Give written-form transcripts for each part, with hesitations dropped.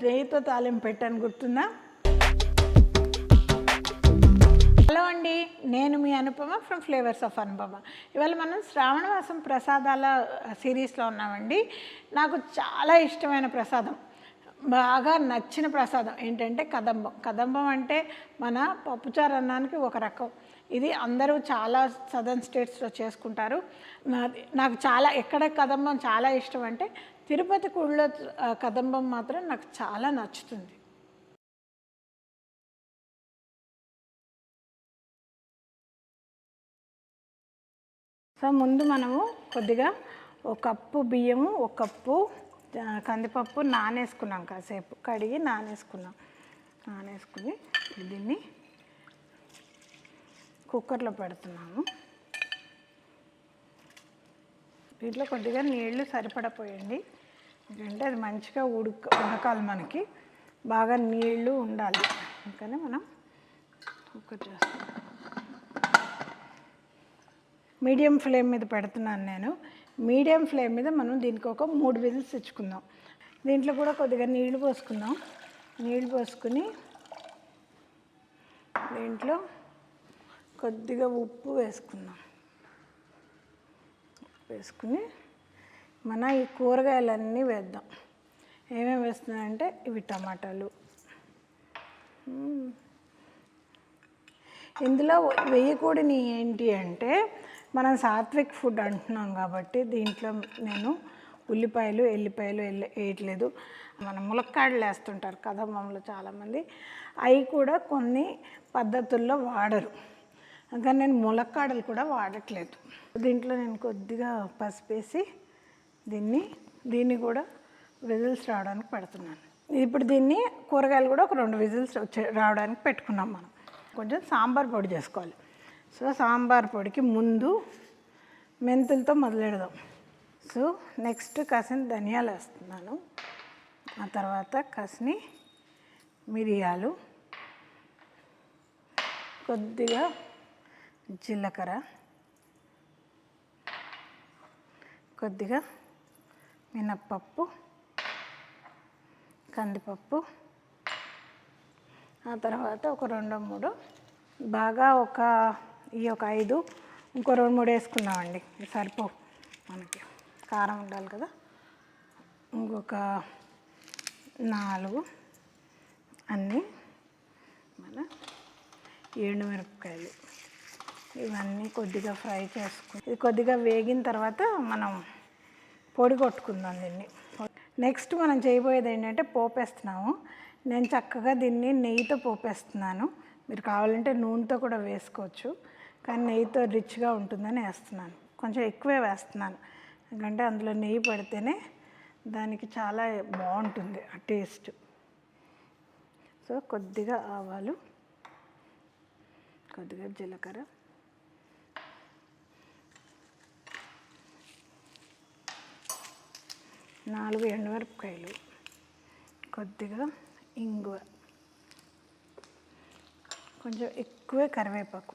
నెయ్యితో తాలింపు పెట్టాను, గుర్తుందా? హలో అండి, నేను మీ Anupama from flavours of Anupama. ఇవాళ మనం శ్రావణ మాసం ప్రసాదాల సిరీస్లో ఉన్నామండి. నాకు చాలా ఇష్టమైన ప్రసాదం, బాగా నచ్చిన ప్రసాదం ఏంటంటే కదంబం. కదంబం అంటే మన పప్పుచారు అన్నానికి ఒక రకం. ఇది అందరూ చాలా సదర్న్ స్టేట్స్లో చేసుకుంటారు. నాకు చాలా ఎక్కడ కదంబం చాలా ఇష్టం అంటే తిరుపతి గుడిలో కదంబం మాత్రం నాకు చాలా నచ్చుతుంది. సో ముందు మనము కొద్దిగా ఒక కప్పు బియ్యము, ఒక కప్పు కందిపప్పు నానేసుకున్నాం, కాసేపు కడిగి నానేసుకుని దీన్ని కుక్కర్లో పెడుతున్నాము. దీంట్లో కొద్దిగా నీళ్లు సరిపడపోయండి, ఎందుకంటే అది మంచిగా ఉడకాలి, మనకి బాగా నీళ్లు ఉండాలి. అందుకని మనం కుక్కర్ చేస్తాం. మీడియం ఫ్లేమ్ మీద పెడుతున్నాను నేను. మీడియం ఫ్లేమ్ మీద మనం దీనికి ఒక 3 విజిల్స్ ఇచ్చుకుందాం. దీంట్లో కూడా కొద్దిగా నీళ్లు పోసుకుందాం. నీళ్లు పోసుకుని దీంట్లో కొద్దిగా ఉప్పు వేసుకుందాం. వేసుకుని మన ఈ కూరగాయలన్నీ వేద్దాం. ఏమేమి వేస్తున్నాయంటే ఇవి టమాటాలు, ఇందులో వేయకూడని ఏంటి అంటే మనం సాత్విక్ ఫుడ్ అంటున్నాం కాబట్టి దీంట్లో నేను ఉల్లిపాయలు ఎల్లిపాయలు వేయట్లేదు. మనం ములక్కాడలు వేస్తుంటారు కదంబంలో చాలామంది, అవి కూడా కొన్ని పద్ధతుల్లో వాడరు, అందుకని నేను ములక్కాడలు కూడా వాడట్లేదు. దీంట్లో నేను కొద్దిగా పసుపు వేసి దీన్ని కూడా విజిల్స్ రావడానికి పెడుతున్నాను. ఇప్పుడు దీన్ని కూరగాయలు కూడా ఒక 2 విజిల్స్ రావడానికి పెట్టుకున్నాం. మనం కొంచెం సాంబార్ పొడి చేసుకోవాలి. సో సాంబార్ పొడికి ముందు మెంతులతో మొదలెడదాం. సో నెక్స్ట్ కాసిన ధనియాలు వేస్తున్నాను, ఆ తర్వాత కాసిన మిరియాలు, కొద్దిగా జీలకర్ర, కొద్దిగా మినప్పప్పు, కందిపప్పు, ఆ తర్వాత ఒక 2-3 బాగా ఒక 5, ఇంకో 2-3 వేసుకున్నామండి, సరిపోవు, మనకి కారం ఉండాలి కదా. ఇంకొక 4 అన్నీ మన ఎండుమిరపకాయలు, ఇవన్నీ కొద్దిగా ఫ్రై చేసుకుని ఇది కొద్దిగా వేగిన తర్వాత మనం పొడి కొట్టుకుందాం దీన్ని. నెక్స్ట్ మనం చేయబోయేది ఏంటంటే పోపేస్తున్నాము. నేను చక్కగా దీన్ని నెయ్యితో పోపేస్తున్నాను. మీరు కావాలంటే నూనెతో కూడా వేసుకోవచ్చు, కానీ నెయ్యితో రిచ్గా ఉంటుందని వేస్తున్నాను. కొంచెం ఎక్కువే వేస్తున్నాను, ఎందుకంటే అందులో నెయ్యి పడితేనే దానికి చాలా బాగుంటుంది ఆ టేస్ట్. సో కొద్దిగా ఆవాలు, కొద్దిగా జీలకర్ర, నాలుగు ఎండుమిరపకాయలు, కొద్దిగా ఇంగువ, కొంచెం ఎక్కువే కరివేపాకు,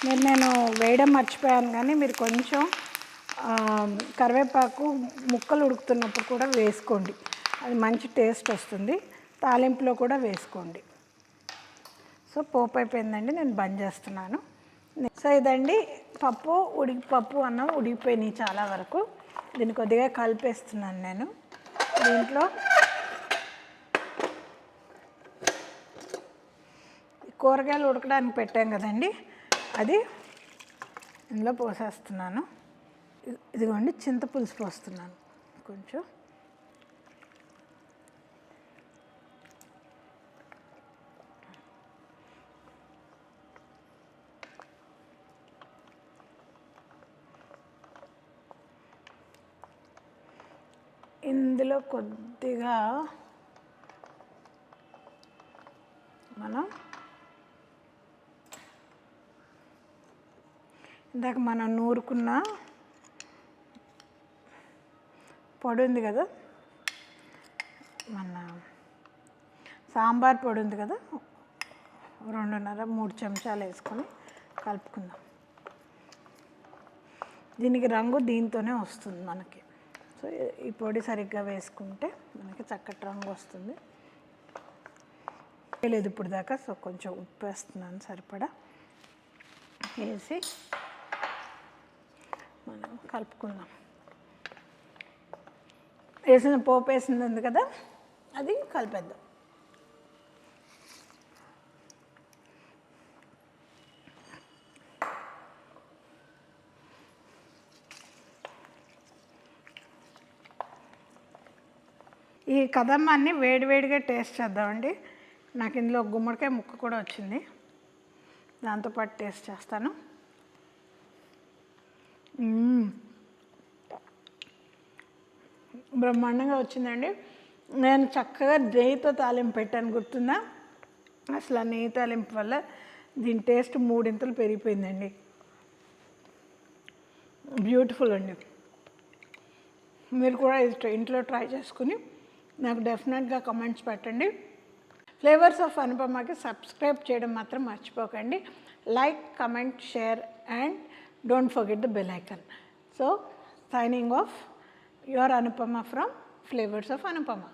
నేను వేయడం మర్చిపోయాను, కానీ మీరు కొంచెం కరివేపాకు ముక్కలు ఉడుకుతున్నప్పుడు కూడా వేసుకోండి, అది మంచి టేస్ట్ వస్తుంది. తాలింపులో కూడా వేసుకోండి. సో పోపు అయిపోయిందండి, నేను బంద్ చేస్తున్నాను. సో ఇదండి పప్పు అన్నం ఉడికిపోయినాయి చాలా వరకు. దీన్ని కొద్దిగా కలిపేస్తున్నాను నేను. దీంట్లో కూరగాయలు ఉడకడానికి పెట్టాం కదండి, అది ఇందులో పోసేస్తున్నాను. ఇదిగోండి చింతపులుసు పోస్తున్నాను కొంచెం. ఇందులో కొద్దిగా ఇందాక మనం నూరుకున్న పొడి ఉంది కదా, మన సాంబార్ పొడి ఉంది కదా, 2.5-3 చెంచాలు వేసుకొని కలుపుకుందాం. దీనికి రంగు దీంతోనే వస్తుంది మనకి. సో ఈ పొడి సరిగ్గా వేసుకుంటే మనకి చక్కటి రంగు వస్తుంది. లేదు ఇప్పుడు దాకా. సో కొంచెం ఉప్పు వేస్తున్నాను సరిపడా, వేసి మనం కలుపుకుందాం. వేసిన పోపు వేసింది ఉంది కదా, అది కలిపేద్దాం. ఈ కదంబాన్ని వేడివేడిగా టేస్ట్ చేద్దామండి. నాకు ఇందులో గుమ్మడికాయ ముక్క కూడా వచ్చింది, దాంతోపాటు టేస్ట్ చేస్తాను. బ్రహ్మాండంగా వచ్చిందండి. నేను చక్కగా నెయ్యితో తాలింపు పెట్టాను, గుర్తుందా? అసలు ఆ నెయ్యి తాలింపు వల్ల దీని టేస్ట్ 3 పెరిగిపోయిందండి. బ్యూటిఫుల్ అండి. మీరు కూడా ఇది ఇంట్లో ట్రై చేసుకుని నాకు డెఫినెట్గా కమెంట్స్ పెట్టండి. ఫ్లేవర్స్ ఆఫ్ అనుపమకి సబ్స్క్రైబ్ చేయడం మాత్రం మర్చిపోకండి. Like, comment, share and don't forget the bell icon. So signing off, your Anupama from Flavors of Anupama.